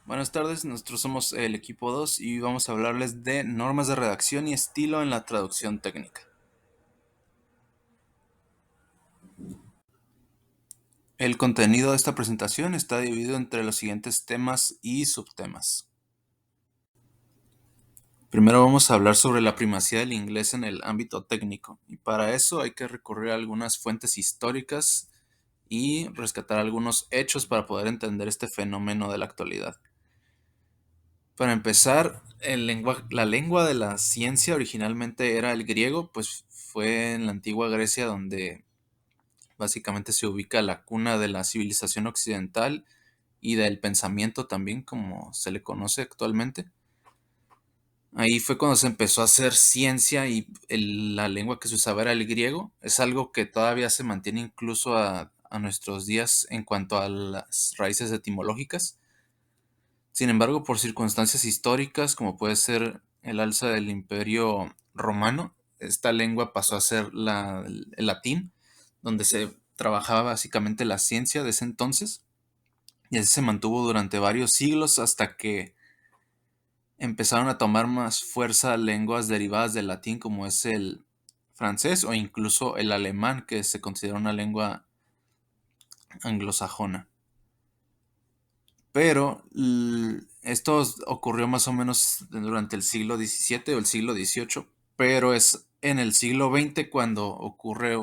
Buenas tardes, nosotros somos el equipo 2 y vamos a hablarles de normas de redacción y estilo en la traducción técnica. El contenido de esta presentación está dividido entre los siguientes temas y subtemas. Primero vamos a hablar sobre la primacía del inglés en el ámbito técnico y para eso hay que recurrir a algunas fuentes históricas y rescatar algunos hechos para poder entender este fenómeno de la actualidad. Para empezar, la lengua de la ciencia originalmente era el griego, pues fue en la antigua Grecia donde básicamente se ubica la cuna de la civilización occidental y del pensamiento también, como se le conoce actualmente. Ahí fue cuando se empezó a hacer ciencia y la lengua que se usaba era el griego. Es algo que todavía se mantiene incluso a nuestros días en cuanto a las raíces etimológicas. Sin embargo, por circunstancias históricas, como puede ser el alza del Imperio Romano, esta lengua pasó a ser el latín, donde se trabajaba básicamente la ciencia de ese entonces, y así se mantuvo durante varios siglos hasta que empezaron a tomar más fuerza lenguas derivadas del latín, como es el francés o incluso el alemán, que se considera una lengua anglosajona. Pero esto ocurrió más o menos durante el siglo XVII o el siglo XVIII, pero es en el siglo XX cuando ocurre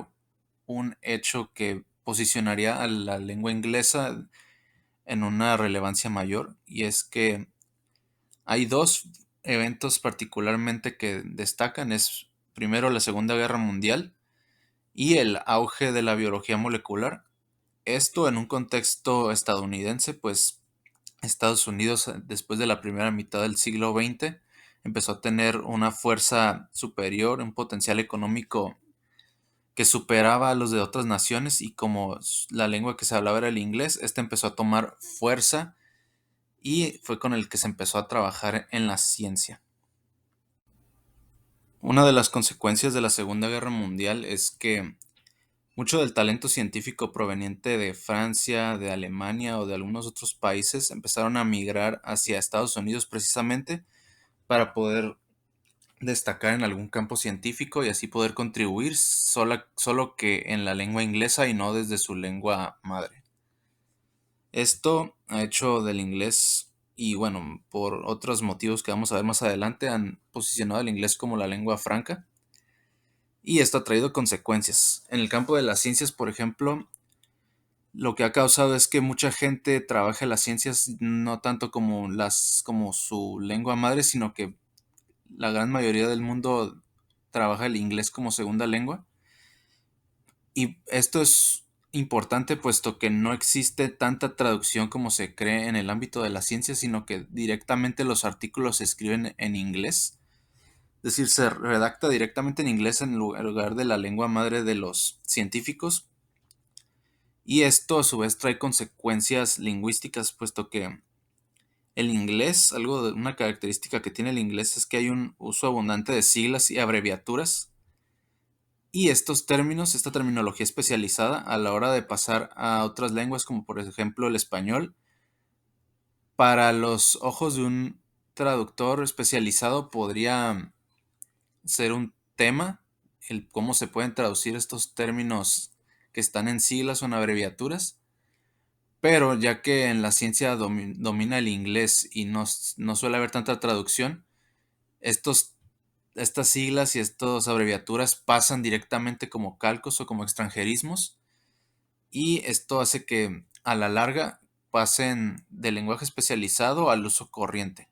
un hecho que posicionaría a la lengua inglesa en una relevancia mayor, y es que hay dos eventos particularmente que destacan. Es primero la Segunda Guerra Mundial y el auge de la biología molecular. Esto en un contexto estadounidense, pues Estados Unidos, después de la primera mitad del siglo XX, empezó a tener una fuerza superior, un potencial económico que superaba a los de otras naciones, y como la lengua que se hablaba era el inglés, este empezó a tomar fuerza y fue con el que se empezó a trabajar en la ciencia. Una de las consecuencias de la Segunda Guerra Mundial es que mucho del talento científico proveniente de Francia, de Alemania o de algunos otros países empezaron a migrar hacia Estados Unidos precisamente para poder destacar en algún campo científico y así poder contribuir solo que en la lengua inglesa y no desde su lengua madre. Esto ha hecho del inglés, y bueno, por otros motivos que vamos a ver más adelante, han posicionado el inglés como la lengua franca, y esto ha traído consecuencias. En el campo de las ciencias, por ejemplo, lo que ha causado es que mucha gente trabaja las ciencias no tanto como su lengua madre, sino que la gran mayoría del mundo trabaja el inglés como segunda lengua. Y esto es importante puesto que no existe tanta traducción como se cree en el ámbito de la ciencia, sino que directamente los artículos se escriben en inglés. Es decir, se redacta directamente en inglés en lugar de la lengua madre de los científicos. Y esto a su vez trae consecuencias lingüísticas, puesto que el inglés, una característica que tiene el inglés es que hay un uso abundante de siglas y abreviaturas. Y estos términos, esta terminología especializada, a la hora de pasar a otras lenguas, como por ejemplo el español, para los ojos de un traductor especializado podría ser un tema, el cómo se pueden traducir estos términos que están en siglas o en abreviaturas. Pero ya que en la ciencia domina el inglés y no suele haber tanta traducción, estos, estas siglas y estas abreviaturas pasan directamente como calcos o como extranjerismos, y esto hace que a la larga pasen del lenguaje especializado al uso corriente,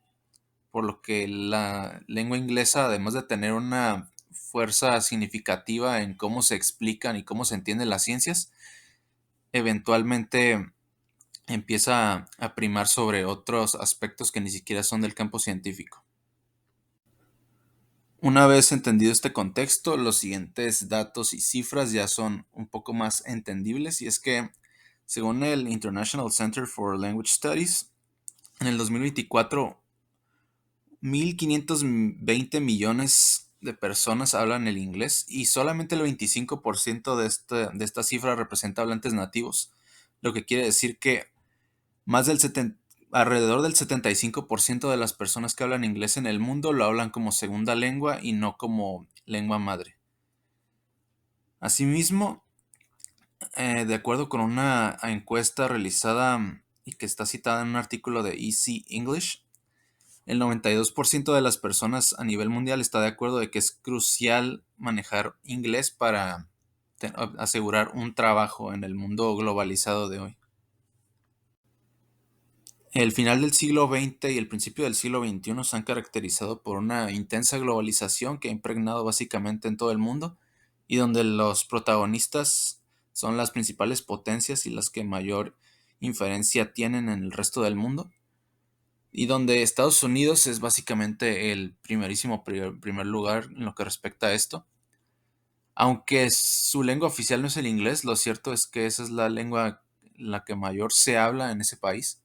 por lo que la lengua inglesa, además de tener una fuerza significativa en cómo se explican y cómo se entienden las ciencias, eventualmente empieza a primar sobre otros aspectos que ni siquiera son del campo científico. Una vez entendido este contexto, los siguientes datos y cifras ya son un poco más entendibles, y es que, según el International Center for Language Studies, en el 2024, 1.520 millones de personas hablan el inglés y solamente el 25% de esta cifra representa hablantes nativos, lo que quiere decir que más del Alrededor del 75% de las personas que hablan inglés en el mundo lo hablan como segunda lengua y no como lengua madre. Asimismo, de acuerdo con una encuesta realizada y que está citada en un artículo de Easy English, el 92% de las personas a nivel mundial está de acuerdo de que es crucial manejar inglés para asegurar un trabajo en el mundo globalizado de hoy. El final del siglo XX y el principio del siglo XXI se han caracterizado por una intensa globalización que ha impregnado básicamente en todo el mundo y donde los protagonistas son las principales potencias y las que mayor inferencia tienen en el resto del mundo, y donde Estados Unidos es básicamente el primer lugar en lo que respecta a esto. Aunque su lengua oficial no es el inglés, lo cierto es que esa es la lengua la que mayor se habla en ese país.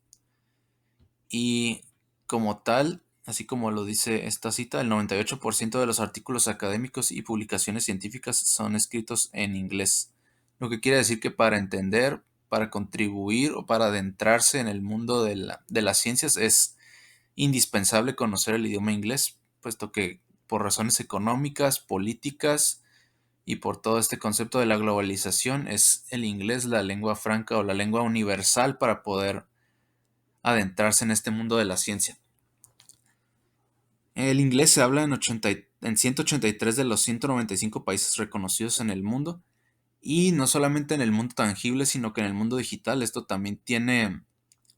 Y como tal, así como lo dice esta cita, el 98% de los artículos académicos y publicaciones científicas son escritos en inglés. Lo que quiere decir que para entender, para contribuir o para adentrarse en el mundo de las ciencias es indispensable conocer el idioma inglés, puesto que por razones económicas, políticas y por todo este concepto de la globalización es el inglés la lengua franca o la lengua universal para poder adentrarse en este mundo de la ciencia. El inglés se habla en 183 de los 195 países reconocidos en el mundo, y no solamente en el mundo tangible, sino que en el mundo digital. Esto también tiene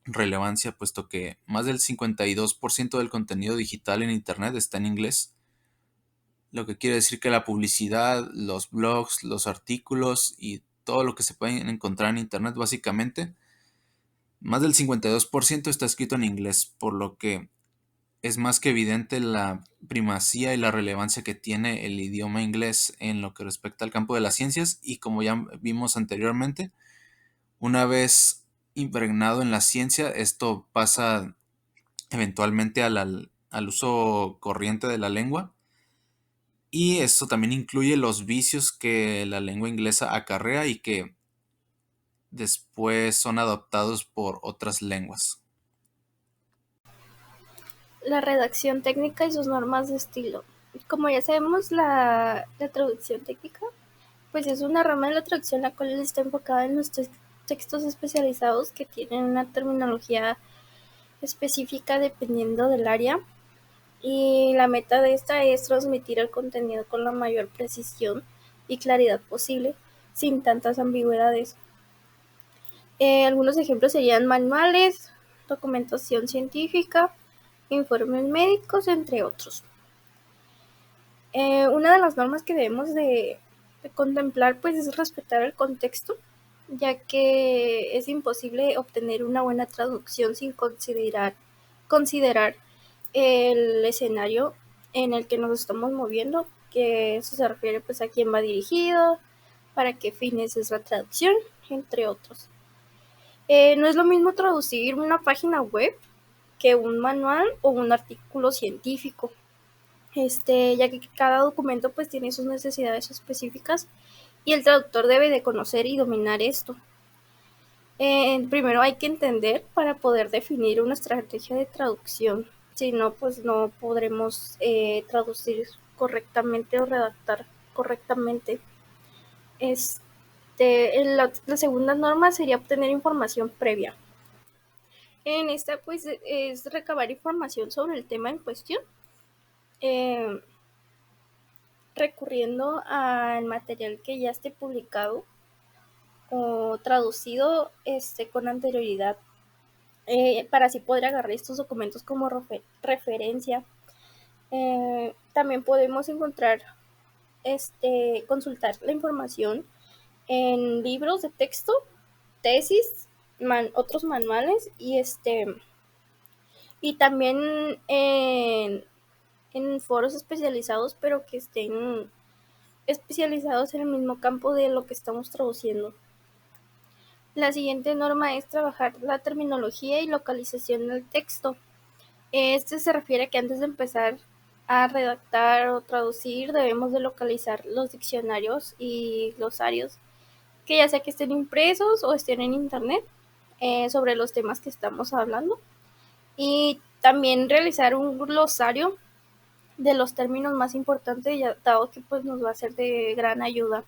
relevancia, puesto que más del 52% del contenido digital en Internet está en inglés, lo que quiere decir que la publicidad, los blogs, los artículos y todo lo que se puede encontrar en Internet básicamente, más del 52% está escrito en inglés, por lo que es más que evidente la primacía y la relevancia que tiene el idioma inglés en lo que respecta al campo de las ciencias, y como ya vimos anteriormente, una vez impregnado en la ciencia, esto pasa eventualmente al uso corriente de la lengua, y esto también incluye los vicios que la lengua inglesa acarrea y que después son adoptados por otras lenguas. La redacción técnica y sus normas de estilo. Como ya sabemos, la traducción técnica pues es una rama de la traducción la cual está enfocada en los textos especializados que tienen una terminología específica dependiendo del área, y la meta de esta es transmitir el contenido con la mayor precisión y claridad posible, sin tantas ambigüedades. Algunos ejemplos serían manuales, documentación científica, informes médicos, entre otros. Una de las normas que debemos de contemplar pues es respetar el contexto, ya que es imposible obtener una buena traducción sin considerar el escenario en el que nos estamos moviendo, que eso se refiere pues a quién va dirigido, para qué fines es la traducción, entre otros. No es lo mismo traducir una página web que un manual o un artículo científico, ya que cada documento pues tiene sus necesidades específicas y el traductor debe de conocer y dominar esto. Primero hay que entender para poder definir una estrategia de traducción, si no pues no podremos traducir correctamente o redactar correctamente. La segunda norma sería obtener información previa. En esta pues es recabar información sobre el tema en cuestión, eh, recurriendo al material que ya esté publicado o traducido con anterioridad, para así poder agarrar estos documentos como referencia. También podemos encontrar, consultar la información en libros de texto, tesis, otros manuales y también en foros especializados, pero que estén especializados en el mismo campo de lo que estamos traduciendo. La siguiente norma es trabajar la terminología y localización del texto. Se refiere a que antes de empezar a redactar o traducir debemos de localizar los diccionarios y glosarios, que ya sea que estén impresos o estén en internet, sobre los temas que estamos hablando. y también realizar un glosario de los términos más importantes, ya dado que pues nos va a ser de gran ayuda.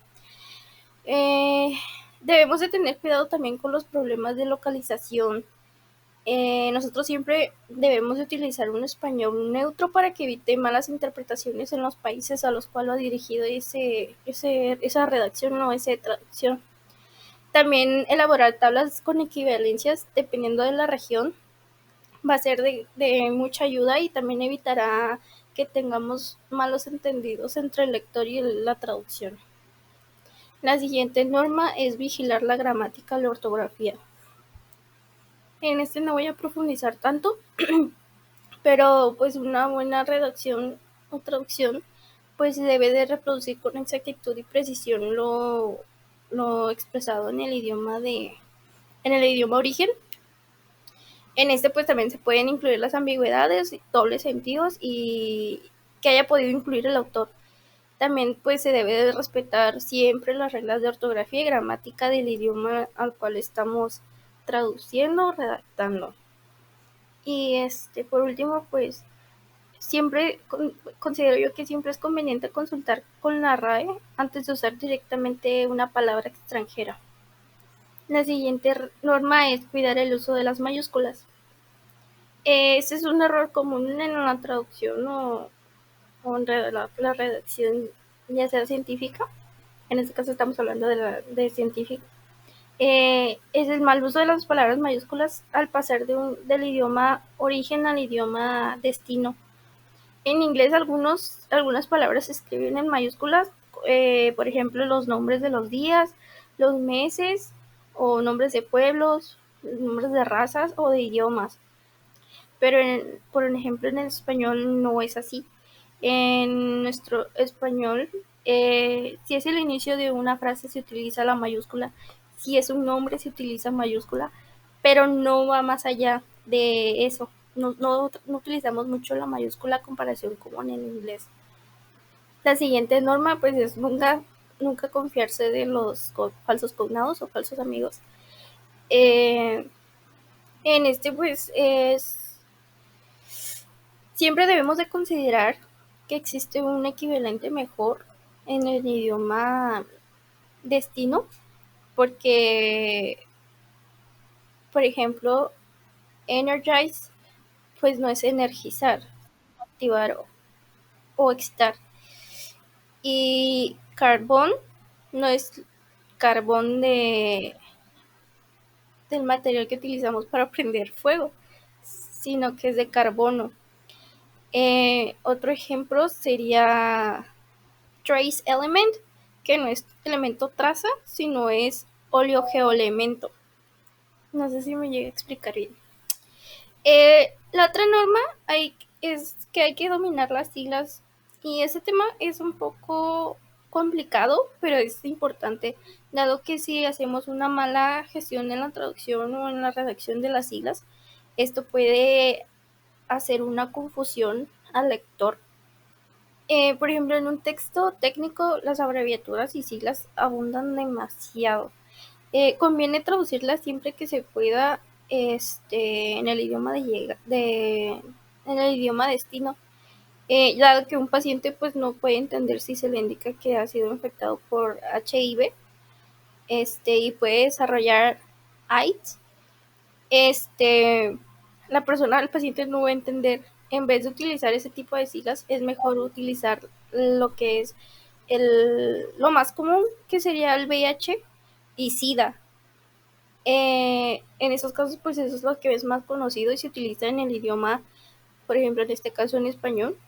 Eh, Debemos de tener cuidado también con los problemas de localización. Nosotros siempre debemos de utilizar un español neutro para que evite malas interpretaciones en los países a los cuales va dirigido esa redacción o esa traducción. También elaborar tablas con equivalencias dependiendo de la región va a ser de mucha ayuda y también evitará que tengamos malos entendidos entre el lector y la traducción. La siguiente norma es vigilar la gramática y la ortografía. En este no voy a profundizar tanto, pero pues una buena redacción o traducción pues debe de reproducir con exactitud y precisión lo expresado en el idioma origen. En este pues también se pueden incluir las ambigüedades, dobles sentidos y que haya podido incluir el autor. También pues se debe de respetar siempre las reglas de ortografía y gramática del idioma al cual estamos traduciendo o redactando. Y por último pues siempre considero yo que siempre es conveniente consultar con la RAE antes de usar directamente una palabra extranjera. La siguiente norma es cuidar el uso de las mayúsculas. Ese es un error común en la traducción o en la redacción, ya sea científica. En este caso estamos hablando de científica. Es el mal uso de las palabras mayúsculas al pasar del idioma origen al idioma destino. En inglés algunas palabras se escriben en mayúsculas, por ejemplo los nombres de los días, los meses o nombres de pueblos, nombres de razas o de idiomas. Pero por ejemplo en el español no es así. En nuestro español, si es el inicio de una frase se utiliza la mayúscula, si es un nombre se utiliza mayúscula, pero no va más allá de eso. No utilizamos mucho la mayúscula a comparación con en inglés. La siguiente norma pues es nunca confiarse de los falsos cognados o falsos amigos. En pues siempre debemos de considerar que existe un equivalente mejor en el idioma destino, porque, por ejemplo, energize, pues no es energizar, activar o excitar. Y carbón no es carbón del material que utilizamos para prender fuego, sino que es de carbono. Otro ejemplo sería trace element, que no es elemento traza, sino es oleogeoelemento. No sé si me llegué a explicar bien. La otra norma es que hay que dominar las siglas y ese tema es un poco complicado, pero es importante, dado que si hacemos una mala gestión en la traducción o en la redacción de las siglas, esto puede hacer una confusión al lector. Por ejemplo, en un texto técnico, las abreviaturas y siglas abundan demasiado. Conviene traducirlas siempre que se pueda en el idioma en el idioma destino, dado que un paciente pues no puede entender si se le indica que ha sido infectado por HIV, y puede desarrollar AIDS. El paciente no va a entender. En vez de utilizar ese tipo de siglas, es mejor utilizar lo que es lo más común, que sería el VIH y SIDA. En esos casos, pues eso es lo que es más conocido y se utiliza en el idioma, por ejemplo, en este caso en español.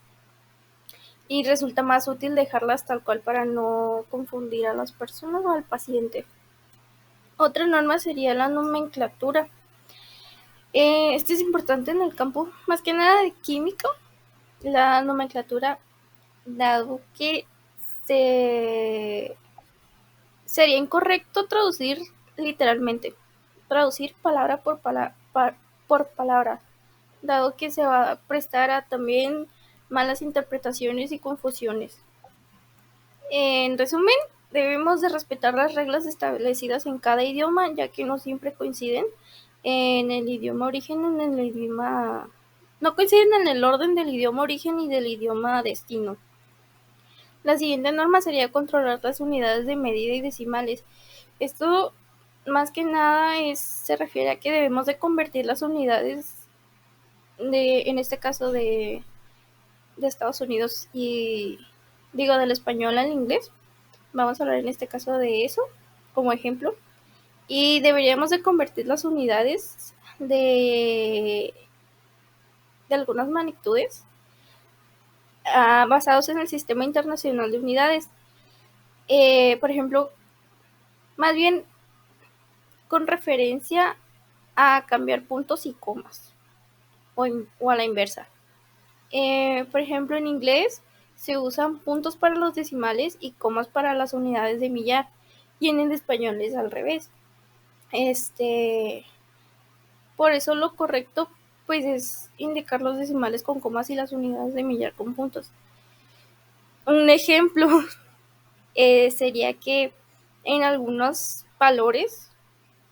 Y resulta más útil dejarlas tal cual para no confundir a las personas o al paciente. Otra norma sería la nomenclatura. Este es importante en el campo, más que nada de química, la nomenclatura, dado que sería incorrecto traducir literalmente, traducir palabra por palabra, dado que se va a prestar a también malas interpretaciones y confusiones. En resumen, debemos de respetar las reglas establecidas en cada idioma, ya que no siempre coinciden, en el idioma origen, en el idioma... No coinciden en el orden del idioma origen y del idioma destino. La siguiente norma sería controlar las unidades de medida y decimales. Esto más que nada se refiere a que debemos de convertir las unidades en este caso de Estados Unidos y digo del español al inglés. Vamos a hablar en este caso de eso como ejemplo. Y deberíamos de convertir las unidades de algunas magnitudes basados en el Sistema Internacional de Unidades. Por ejemplo, más bien con referencia a cambiar puntos y comas o a la inversa. Por ejemplo, en inglés se usan puntos para los decimales y comas para las unidades de millar, y en el español es al revés. Por eso lo correcto pues es indicar los decimales con comas y las unidades de millar con puntos. Un ejemplo sería que en algunos valores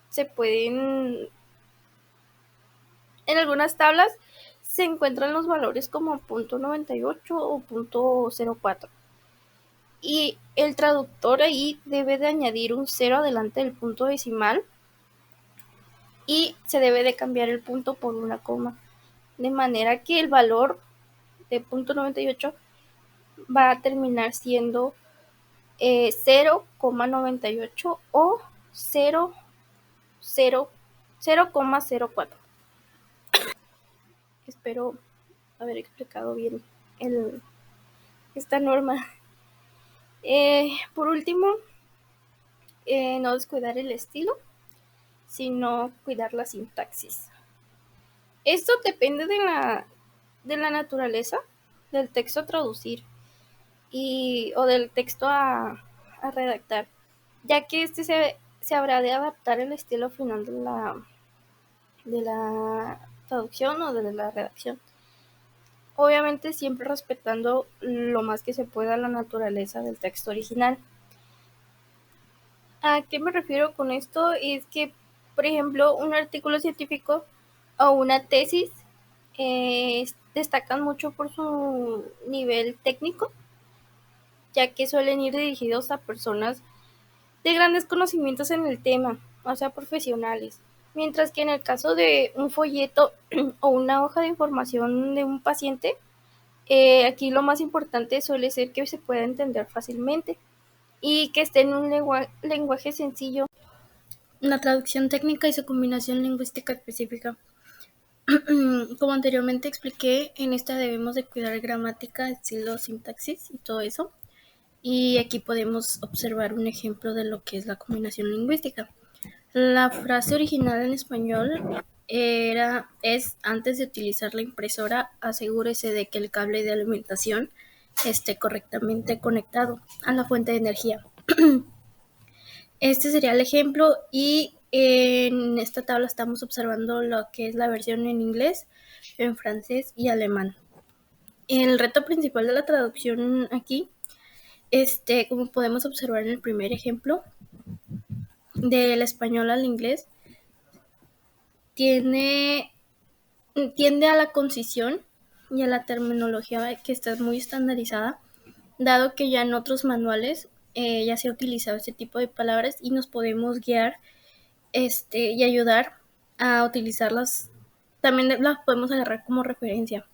se pueden, en algunas tablas se encuentran los valores como .98 o .04 y el traductor ahí debe de añadir un 0 adelante del punto decimal y se debe de cambiar el punto por una coma, de manera que el valor de .98 va a terminar siendo 0,98 o 0,04. Espero haber explicado bien el, esta norma. Por último, no descuidar el estilo, sino cuidar la sintaxis. Esto depende de la naturaleza del texto a traducir o del texto a redactar, ya que se habrá de adaptar el estilo final de la traducción o de la redacción. Obviamente siempre respetando lo más que se pueda la naturaleza del texto original. ¿A qué me refiero con esto? Es que, por ejemplo, un artículo científico o una tesis destacan mucho por su nivel técnico, ya que suelen ir dirigidos a personas de grandes conocimientos en el tema, o sea, profesionales. Mientras que en el caso de un folleto o una hoja de información de un paciente, aquí lo más importante suele ser que se pueda entender fácilmente y que esté en un lenguaje sencillo. La traducción técnica y su combinación lingüística específica. Como anteriormente expliqué, en esta debemos de cuidar gramática, estilo, sintaxis y todo eso. Y aquí podemos observar un ejemplo de lo que es la combinación lingüística. La frase original en español es antes de utilizar la impresora, asegúrese de que el cable de alimentación esté correctamente conectado a la fuente de energía. Este sería el ejemplo y en esta tabla estamos observando lo que es la versión en inglés, en francés y alemán. El reto principal de la traducción aquí, como podemos observar en el primer ejemplo, del español al inglés, tiende a la concisión y a la terminología que está muy estandarizada, dado que ya en otros manuales ya se ha utilizado este tipo de palabras y nos podemos guiar y ayudar a utilizarlas. También las podemos agarrar como referencia.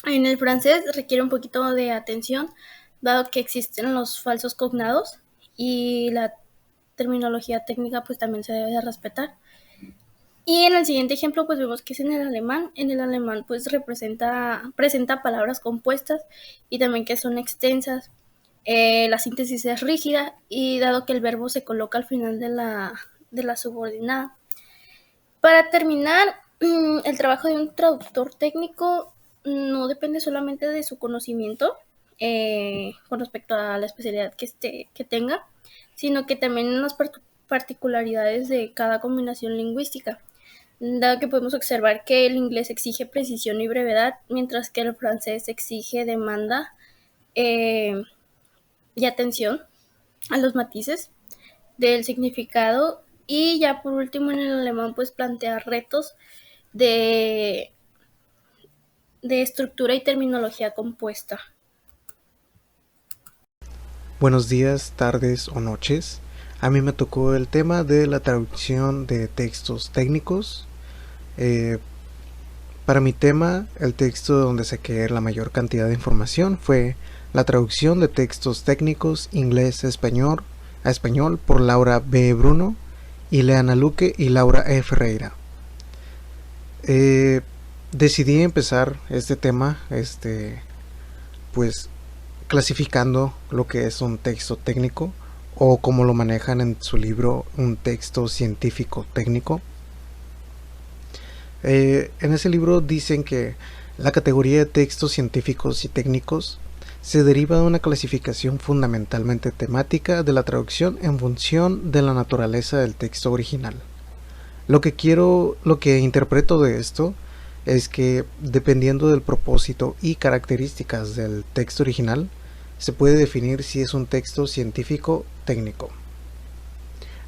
En el francés requiere un poquito de atención, dado que existen los falsos cognados y la terminología técnica pues también se debe de respetar. Y en el siguiente ejemplo pues vemos que es en el alemán. En el alemán pues presenta palabras compuestas y también que son extensas. La síntesis es rígida y dado que el verbo se coloca al final de la subordinada. Para terminar, el trabajo de un traductor técnico no depende solamente de su conocimiento con respecto a la especialidad que tenga, sino que también en las particularidades de cada combinación lingüística, dado que podemos observar que el inglés exige precisión y brevedad, mientras que el francés exige demanda y atención a los matices del significado Y ya por último en el alemán pues plantea retos de, de estructura y terminología compuesta. Buenos días, tardes o noches. A mí me tocó el tema de la traducción de textos técnicos. Eh, para mi tema, el texto donde saqué la mayor cantidad de información fue la traducción de textos técnicos inglés-español a español por Laura B. Bruno, Ileana Luque y Laura E. Ferreira. Decidí empezar este tema, pues clasificando lo que es un texto técnico o como lo manejan en su libro, un texto científico técnico. En ese libro dicen que la categoría de textos científicos y técnicos se deriva de una clasificación fundamentalmente temática de la traducción en función de la naturaleza del texto original. Lo que interpreto de esto es que dependiendo del propósito y características del texto original, se puede definir si es un texto científico técnico.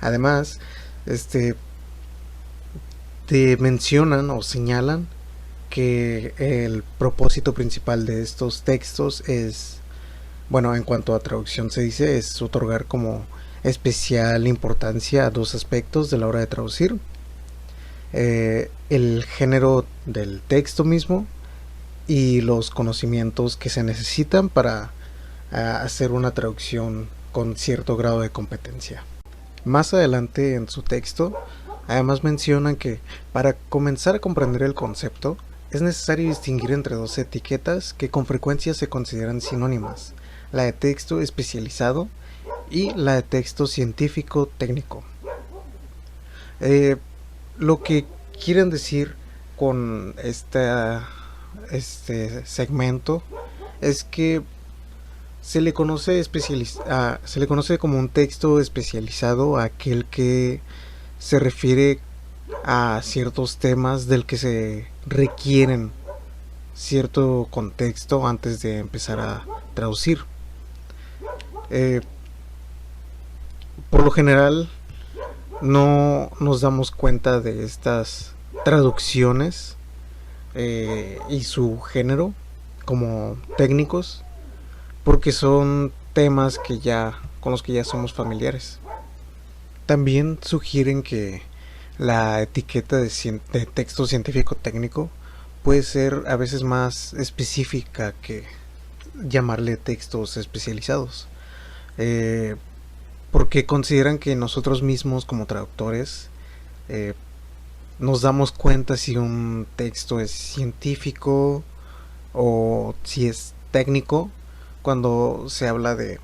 Además, te mencionan o señalan que el propósito principal de estos textos es, bueno, en cuanto a traducción se dice, es otorgar como especial importancia a dos aspectos de la hora de traducir. El género del texto mismo y los conocimientos que se necesitan para hacer una traducción con cierto grado de competencia. Más adelante en su texto, además mencionan que para comenzar a comprender el concepto, es necesario distinguir entre dos etiquetas que con frecuencia se consideran sinónimas, la de texto especializado y la de texto científico técnico. Lo que quieren decir con este segmento es que se le conoce como un texto especializado a aquel que se refiere a ciertos temas del que se requieren cierto contexto antes de empezar a traducir. Por lo general no nos damos cuenta de estas traducciones y su género como técnicos porque son temas con los que ya somos familiares. También sugieren que la etiqueta de texto científico técnico puede ser a veces más específica que llamarle textos especializados, porque consideran que nosotros mismos como traductores nos damos cuenta si un texto es científico o si es técnico cuando se habla de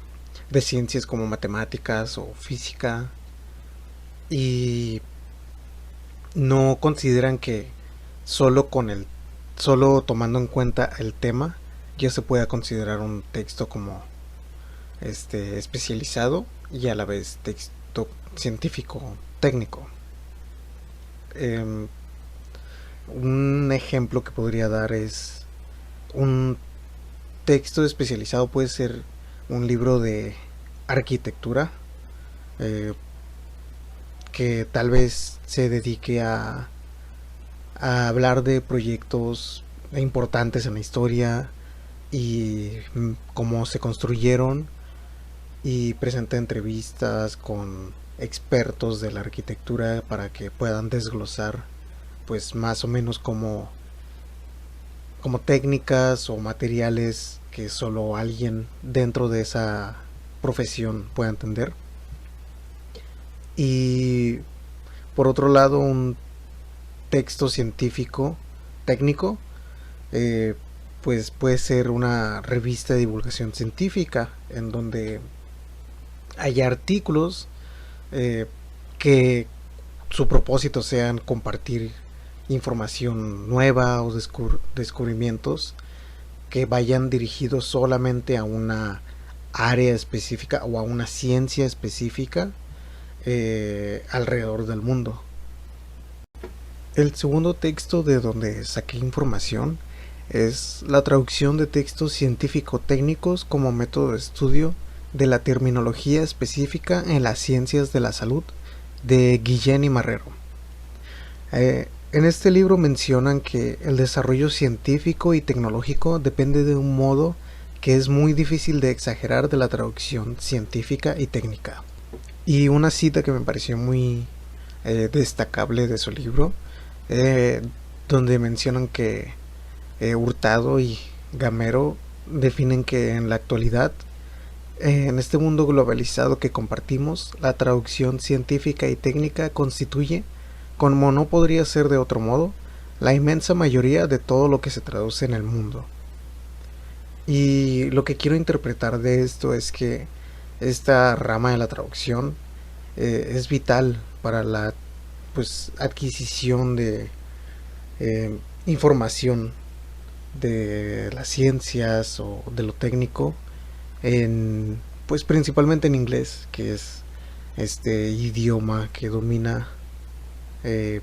ciencias como matemáticas o física, y no consideran que solo tomando en cuenta el tema ya se pueda considerar un texto como especializado y a la vez texto científico técnico. Un ejemplo que podría dar es un texto especializado puede ser un libro de arquitectura que tal vez se dedique a hablar de proyectos importantes en la historia y cómo se construyeron, y presenta entrevistas con expertos de la arquitectura para que puedan desglosar pues más o menos como técnicas o materiales que solo alguien dentro de esa profesión pueda entender. Y por otro lado, un texto científico técnico pues puede ser una revista de divulgación científica en donde hay artículos que su propósito sean compartir información nueva o descubrimientos que vayan dirigidos solamente a una área específica o a una ciencia específica alrededor del mundo. El segundo texto de donde saqué información es la traducción de textos científico-técnicos como método de estudio de la terminología específica en las ciencias de la salud, de Guillén y Marrero. En este libro mencionan que el desarrollo científico y tecnológico depende de un modo que es muy difícil de exagerar de la traducción científica y técnica. Y una cita que me pareció muy destacable de su libro, eh, donde mencionan que Hurtado y Gamero definen que en la actualidad, en este mundo globalizado que compartimos, la traducción científica y técnica constituye, como no podría ser de otro modo, la inmensa mayoría de todo lo que se traduce en el mundo. Y lo que quiero interpretar de esto es que esta rama de la traducción es vital para la adquisición de información de las ciencias o de lo técnico en principalmente en inglés, que es este idioma que domina eh,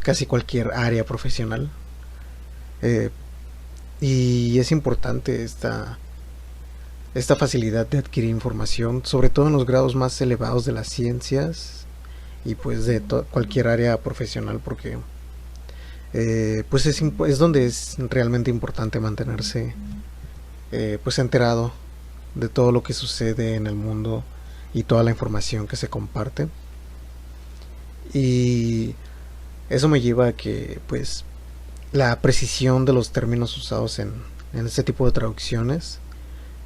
casi cualquier área profesional. Eh, y es importante esta facilidad de adquirir información, sobre todo en los grados más elevados de las ciencias y de cualquier área profesional, porque es donde es realmente importante mantenerse enterado de todo lo que sucede en el mundo y toda la información que se comparte. Y eso me lleva a que la precisión de los términos usados en este tipo de traducciones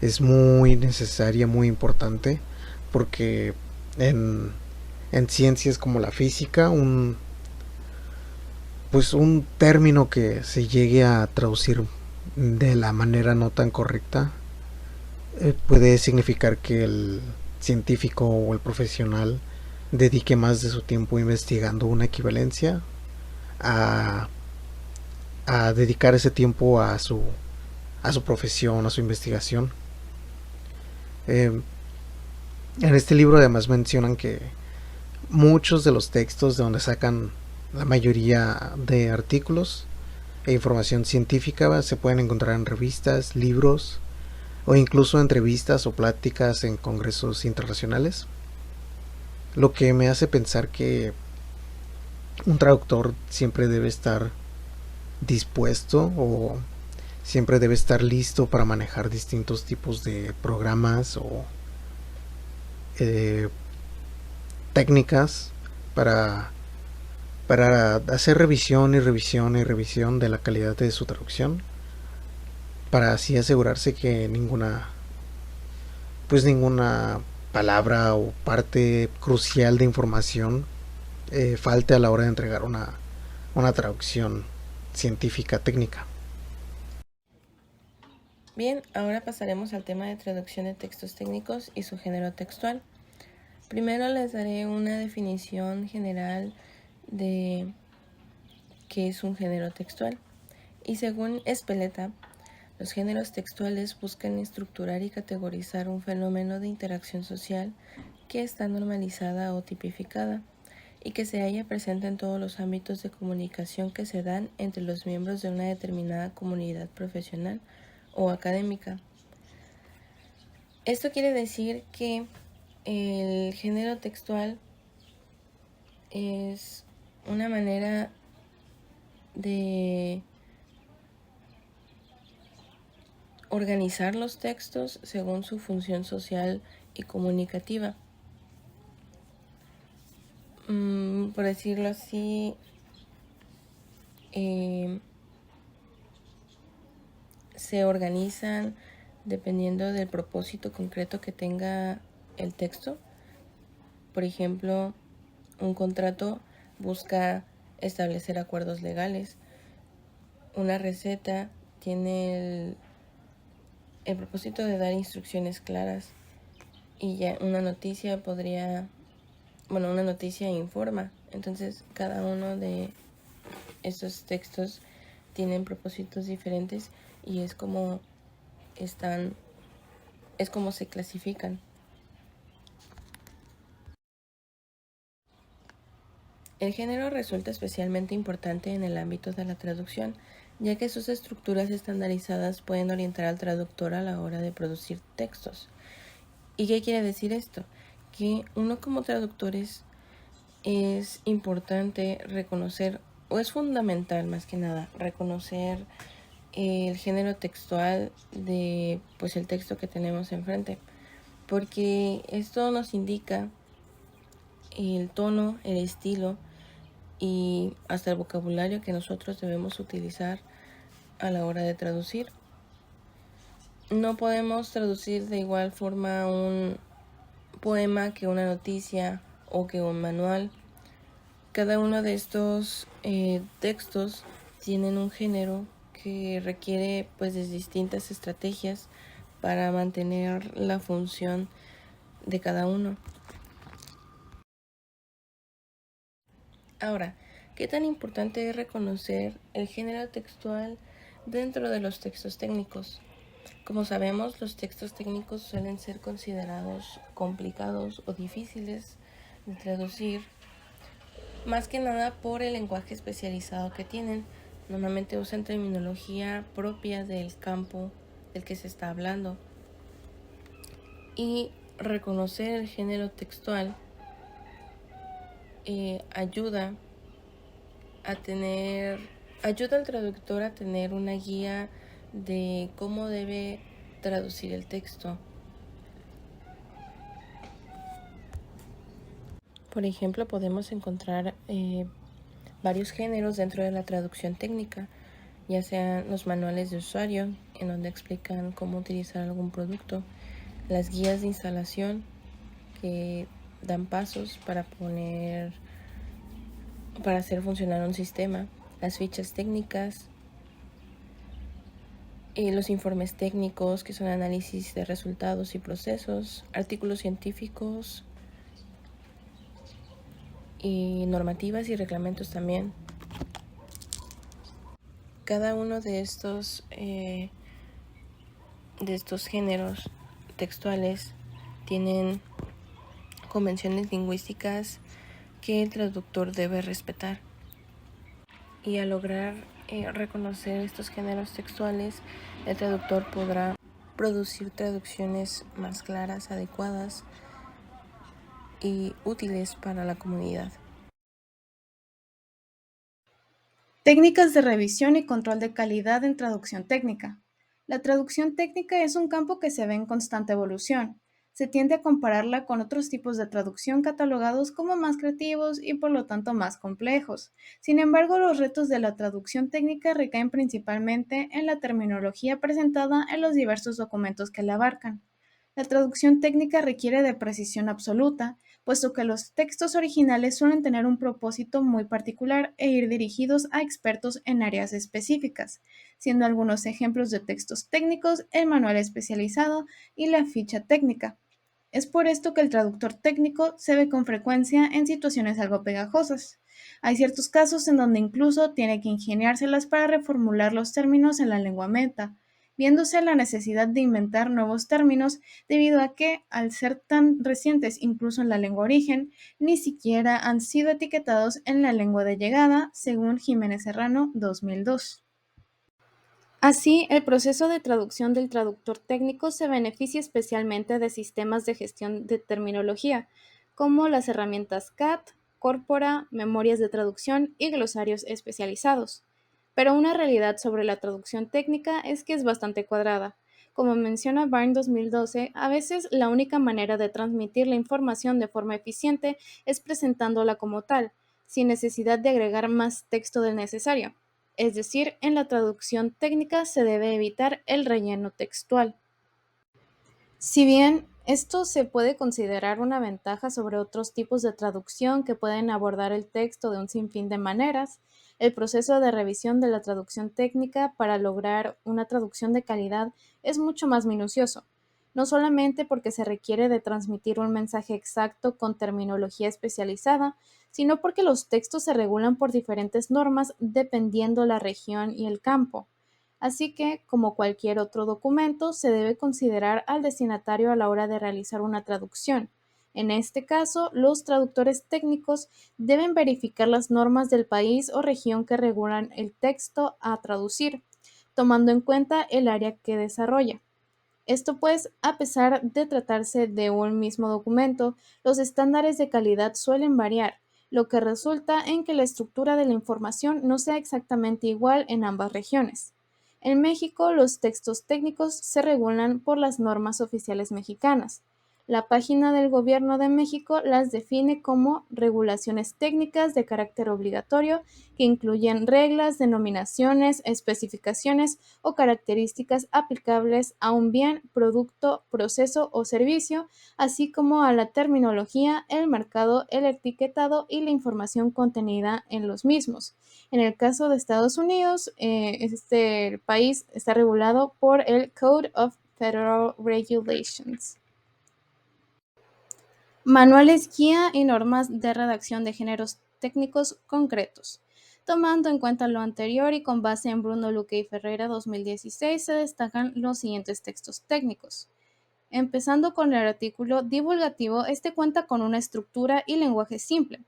es muy necesaria, muy importante, porque en ciencias como la física, un término que se llegue a traducir de la manera no tan correcta puede significar que el científico o el profesional dedique más de su tiempo investigando una equivalencia a, a dedicar ese tiempo a su profesión, a su investigación. En este libro además mencionan que muchos de los textos de donde sacan la mayoría de artículos e información científica se pueden encontrar en revistas, libros o incluso entrevistas o pláticas en congresos internacionales, lo que me hace pensar que un traductor siempre debe estar dispuesto o siempre debe estar listo para manejar distintos tipos de programas o técnicas para hacer revisión y revisión y revisión de la calidad de su traducción, para así asegurarse que ninguna palabra o parte crucial de información falte a la hora de entregar una traducción científica técnica. Bien, ahora pasaremos al tema de traducción de textos técnicos y su género textual. Primero les daré una definición general de qué es un género textual. Y según Speleta, los géneros textuales buscan estructurar y categorizar un fenómeno de interacción social que está normalizada o tipificada y que se halla presente en todos los ámbitos de comunicación que se dan entre los miembros de una determinada comunidad profesional o académica. Esto quiere decir que el género textual es una manera de organizar los textos según su función social y comunicativa. Por decirlo así, se organizan dependiendo del propósito concreto que tenga el texto. Por ejemplo, un contrato busca establecer acuerdos legales. Una receta tiene el propósito de dar instrucciones claras. Y ya una noticia una noticia informa. Entonces, cada uno de estos textos tienen propósitos diferentes y es como se clasifican. El género resulta especialmente importante en el ámbito de la traducción, ya que sus estructuras estandarizadas pueden orientar al traductor a la hora de producir textos. ¿Y qué quiere decir esto? que uno como traductores es importante reconocer, o es fundamental más que nada, reconocer el género textual de pues el texto que tenemos enfrente, porque esto nos indica el tono, el estilo y hasta el vocabulario que nosotros debemos utilizar a la hora de traducir. No podemos traducir de igual forma un poema que una noticia o que un manual. Cada uno de estos textos tienen un género que requiere pues de distintas estrategias para mantener la función de cada uno. Ahora, ¿qué tan importante es reconocer el género textual dentro de los textos técnicos? Como sabemos, los textos técnicos suelen ser considerados complicados o difíciles de traducir, más que nada por el lenguaje especializado que tienen. Normalmente usan terminología propia del campo del que se está hablando. Y reconocer el género textual ayuda al traductor a tener una guía de cómo debe traducir el texto. Por ejemplo, podemos encontrar varios géneros dentro de la traducción técnica, ya sean los manuales de usuario, en donde explican cómo utilizar algún producto, las guías de instalación, que dan pasos para hacer funcionar un sistema, las fichas técnicas, los informes técnicos, que son análisis de resultados y procesos, artículos científicos y normativas y reglamentos también. Cada uno de estos géneros textuales tienen convenciones lingüísticas que el traductor debe respetar. Y al lograr reconocer estos géneros textuales, el traductor podrá producir traducciones más claras, adecuadas y útiles para la comunidad. Técnicas de revisión y control de calidad en traducción técnica. La traducción técnica es un campo que se ve en constante evolución. Se tiende a compararla con otros tipos de traducción catalogados como más creativos y por lo tanto más complejos. Sin embargo, los retos de la traducción técnica recaen principalmente en la terminología presentada en los diversos documentos que la abarcan. La traducción técnica requiere de precisión absoluta, puesto que los textos originales suelen tener un propósito muy particular e ir dirigidos a expertos en áreas específicas, siendo algunos ejemplos de textos técnicos el manual especializado y la ficha técnica. Es por esto que el traductor técnico se ve con frecuencia en situaciones algo pegajosas. Hay ciertos casos en donde incluso tiene que ingeniárselas para reformular los términos en la lengua meta, viéndose la necesidad de inventar nuevos términos debido a que, al ser tan recientes incluso en la lengua origen, ni siquiera han sido etiquetados en la lengua de llegada, según Jiménez Serrano 2002. Así, el proceso de traducción del traductor técnico se beneficia especialmente de sistemas de gestión de terminología, como las herramientas CAT, Corpora, memorias de traducción y glosarios especializados. Pero una realidad sobre la traducción técnica es que es bastante cuadrada. Como menciona Byrne 2012, a veces la única manera de transmitir la información de forma eficiente es presentándola como tal, sin necesidad de agregar más texto del necesario. Es decir, en la traducción técnica se debe evitar el relleno textual. Si bien esto se puede considerar una ventaja sobre otros tipos de traducción que pueden abordar el texto de un sinfín de maneras, el proceso de revisión de la traducción técnica para lograr una traducción de calidad es mucho más minucioso, no solamente porque se requiere de transmitir un mensaje exacto con terminología especializada, sino porque los textos se regulan por diferentes normas dependiendo la región y el campo. Así que, como cualquier otro documento, se debe considerar al destinatario a la hora de realizar una traducción. En este caso, los traductores técnicos deben verificar las normas del país o región que regulan el texto a traducir, tomando en cuenta el área que desarrolla. Esto pues, a pesar de tratarse de un mismo documento, los estándares de calidad suelen variar, lo que resulta en que la estructura de la información no sea exactamente igual en ambas regiones. En México, los textos técnicos se regulan por las normas oficiales mexicanas. La página del Gobierno de México las define como regulaciones técnicas de carácter obligatorio que incluyen reglas, denominaciones, especificaciones o características aplicables a un bien, producto, proceso o servicio, así como a la terminología, el marcado, el etiquetado y la información contenida en los mismos. En el caso de Estados Unidos, este país está regulado por el Code of Federal Regulations. Manuales, guía y normas de redacción de géneros técnicos concretos. Tomando en cuenta lo anterior y con base en Bruno Luque y Ferreira 2016, se destacan los siguientes textos técnicos. Empezando con el artículo divulgativo, este cuenta con una estructura y lenguaje simple.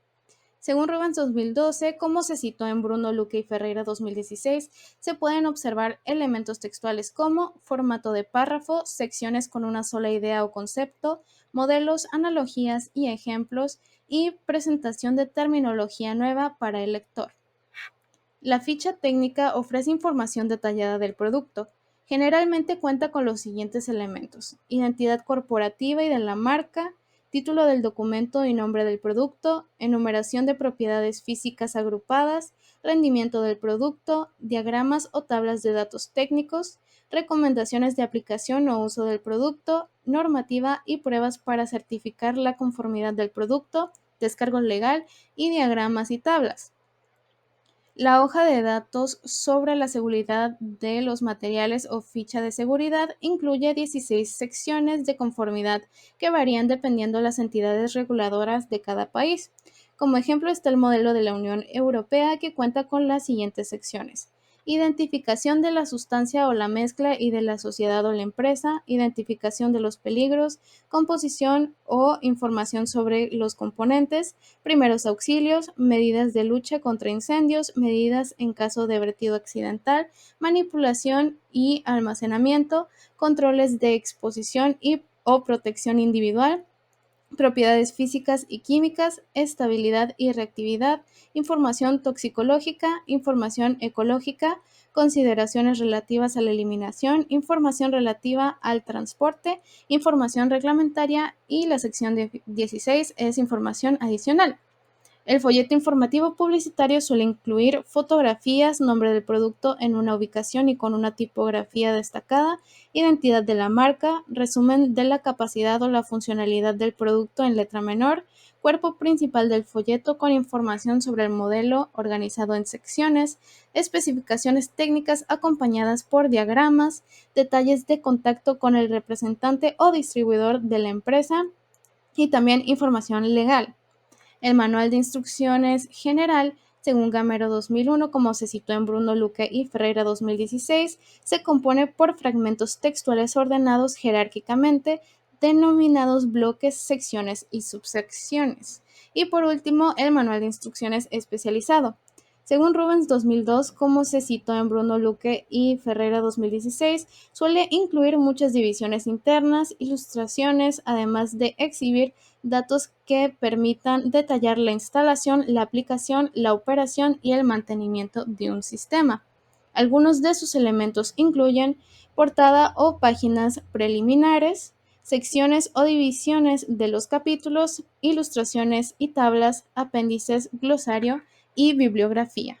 Según Rubens 2012, como se citó en Bruno Luque y Ferreira 2016, se pueden observar elementos textuales como formato de párrafo, secciones con una sola idea o concepto, modelos, analogías y ejemplos, y presentación de terminología nueva para el lector. La ficha técnica ofrece información detallada del producto. Generalmente cuenta con los siguientes elementos: identidad corporativa y de la marca, título del documento y nombre del producto, enumeración de propiedades físicas agrupadas, rendimiento del producto, diagramas o tablas de datos técnicos, recomendaciones de aplicación o uso del producto, normativa y pruebas para certificar la conformidad del producto, descargo legal y diagramas y tablas. La hoja de datos sobre la seguridad de los materiales o ficha de seguridad incluye 16 secciones de conformidad que varían dependiendo de las entidades reguladoras de cada país. Como ejemplo está el modelo de la Unión Europea, que cuenta con las siguientes secciones: identificación de la sustancia o la mezcla y de la sociedad o la empresa, identificación de los peligros, composición o información sobre los componentes, primeros auxilios, medidas de lucha contra incendios, medidas en caso de vertido accidental, manipulación y almacenamiento, controles de exposición o protección individual, propiedades físicas y químicas, estabilidad y reactividad, información toxicológica, información ecológica, consideraciones relativas a la eliminación, información relativa al transporte, información reglamentaria, y la sección 16 es información adicional. El folleto informativo publicitario suele incluir fotografías, nombre del producto en una ubicación y con una tipografía destacada, identidad de la marca, resumen de la capacidad o la funcionalidad del producto en letra menor, cuerpo principal del folleto con información sobre el modelo organizado en secciones, especificaciones técnicas acompañadas por diagramas, detalles de contacto con el representante o distribuidor de la empresa y también información legal. El Manual de Instrucciones General, según Gamero 2001, como se citó en Bruno Luque y Ferreira 2016, se compone por fragmentos textuales ordenados jerárquicamente, denominados bloques, secciones y subsecciones. Y por último, el Manual de Instrucciones Especializado. Según Rubens 2002, como se citó en Bruno Luque y Ferreira 2016, suele incluir muchas divisiones internas, ilustraciones, además de exhibir datos que permitan detallar la instalación, la aplicación, la operación y el mantenimiento de un sistema. Algunos de sus elementos incluyen portada o páginas preliminares, secciones o divisiones de los capítulos, ilustraciones y tablas, apéndices, glosario y bibliografía.